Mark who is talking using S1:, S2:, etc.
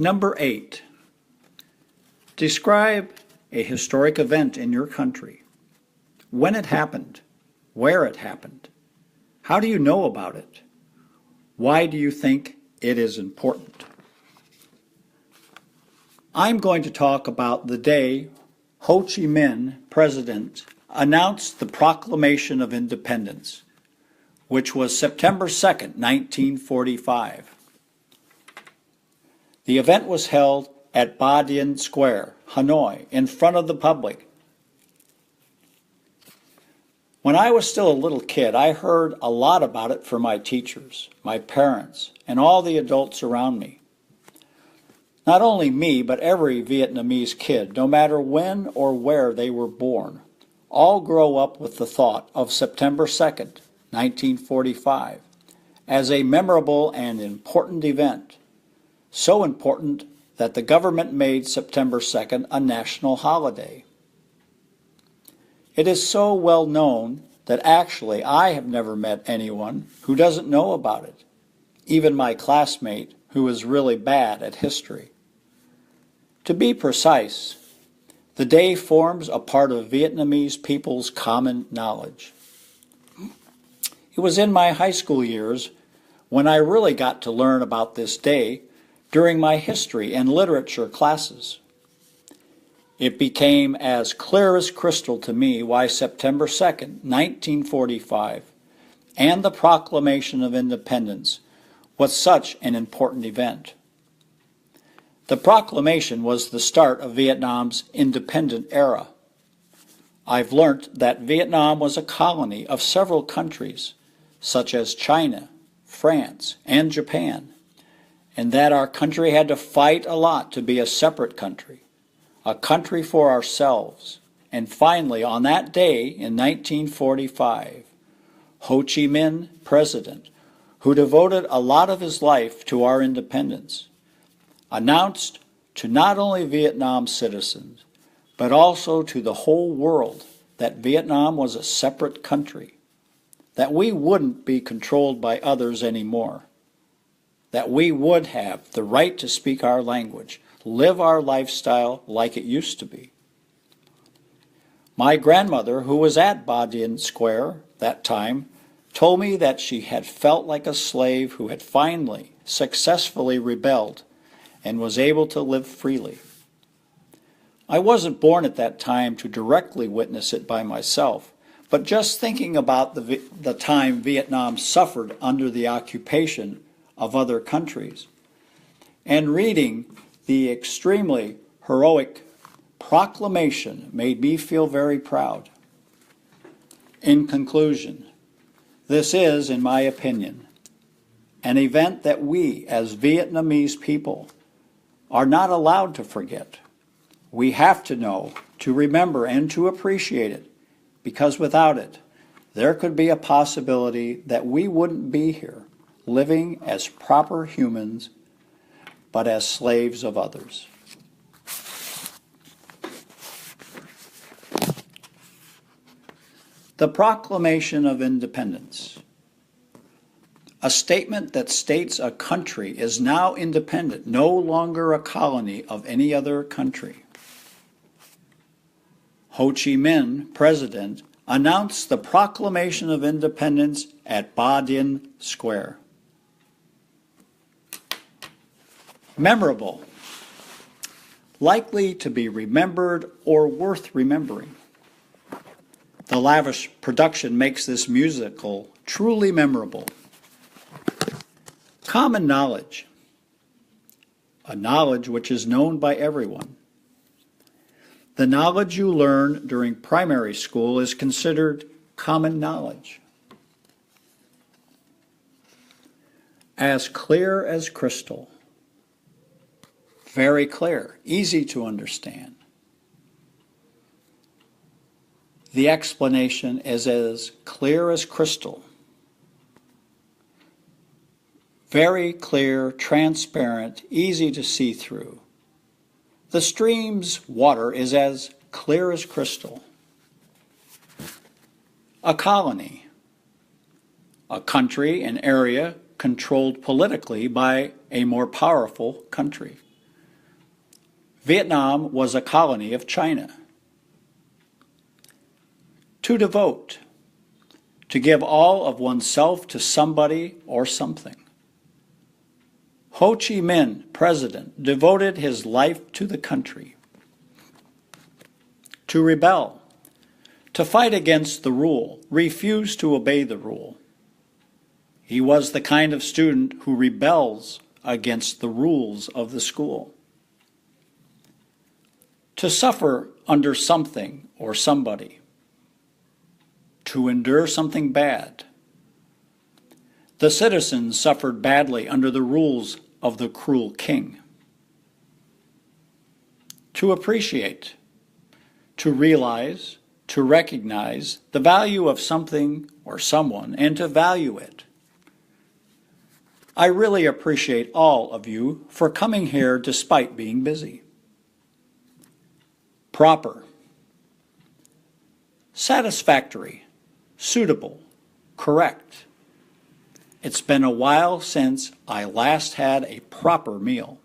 S1: Number 8. Describe a historic event in your country. When it happened, where it happened, how do you know about it? Why do you think it is important? I'm going to talk about the day Ho Chi Minh, President, announced the Proclamation of Independence, which was September 2nd, 1945. The event was held at Ba Dien Square, Hanoi, in front of the public. When I was still a little kid, I heard a lot about it from my teachers, my parents, and all the adults around me. Not only me, but every Vietnamese kid, no matter when or where they were born, all grow up with the thought of September 2nd, 1945, as a memorable and important event. So important that the government made September 2nd a national holiday. It is so well known that actually I have never met anyone who doesn't know about it, even my classmate who is really bad at history. To be precise, the day forms a part of Vietnamese people's common knowledge. It was in my high school years when I really got to learn about this day during my history and literature classes. It became as clear as crystal to me why September 2nd, 1945, and the Proclamation of Independence was such an important event. The proclamation was the start of Vietnam's independent era. I've learnt that Vietnam was a colony of several countries, such as China, France, and Japan, and that our country had to fight a lot to be a separate country, a country for ourselves. And finally, on that day in 1945, Ho Chi Minh, President, who devoted a lot of his life to our independence, announced to not only Vietnam citizens, but also to the whole world that Vietnam was a separate country, that we wouldn't be controlled by others anymore, that we would have the right to speak our language, live our lifestyle like it used to be. My grandmother, who was at Ba Dien Square that time, told me that she had felt like a slave who had finally successfully rebelled and was able to live freely. I wasn't born at that time to directly witness it by myself, but just thinking about the time Vietnam suffered under the occupation of other countries, and reading the extremely heroic proclamation made me feel very proud. In conclusion, this is, in my opinion, an event that we as Vietnamese people are not allowed to forget. We have to know, to remember, and to appreciate it, because without it, there could be a possibility that we wouldn't be here, living as proper humans, but as slaves of others. The Proclamation of Independence. A statement that states a country is now independent, no longer a colony of any other country. Ho Chi Minh, President, announced the Proclamation of Independence at Ba Dien Square. Memorable. Likely to be remembered or worth remembering. The lavish production makes this musical truly memorable. Common knowledge. A knowledge which is known by everyone. The knowledge you learn during primary school is considered common knowledge. As clear as crystal. Very clear, easy to understand. The explanation is as clear as crystal. Very clear, transparent, easy to see through. The stream's water is as clear as crystal. A colony. A country, an area controlled politically by a more powerful country. Vietnam was a colony of China. To devote, to give all of oneself to somebody or something. Ho Chi Minh, president, devoted his life to the country. To rebel, to fight against the rule, refuse to obey the rule. He was the kind of student who rebels against the rules of the school. To suffer under something or somebody. To endure something bad. The citizens suffered badly under the rules of the cruel king. To appreciate, to realize, to recognize the value of something or someone and to value it. I really appreciate all of you for coming here despite being busy. Proper, satisfactory, suitable, correct. It's been a while since I last had a proper meal.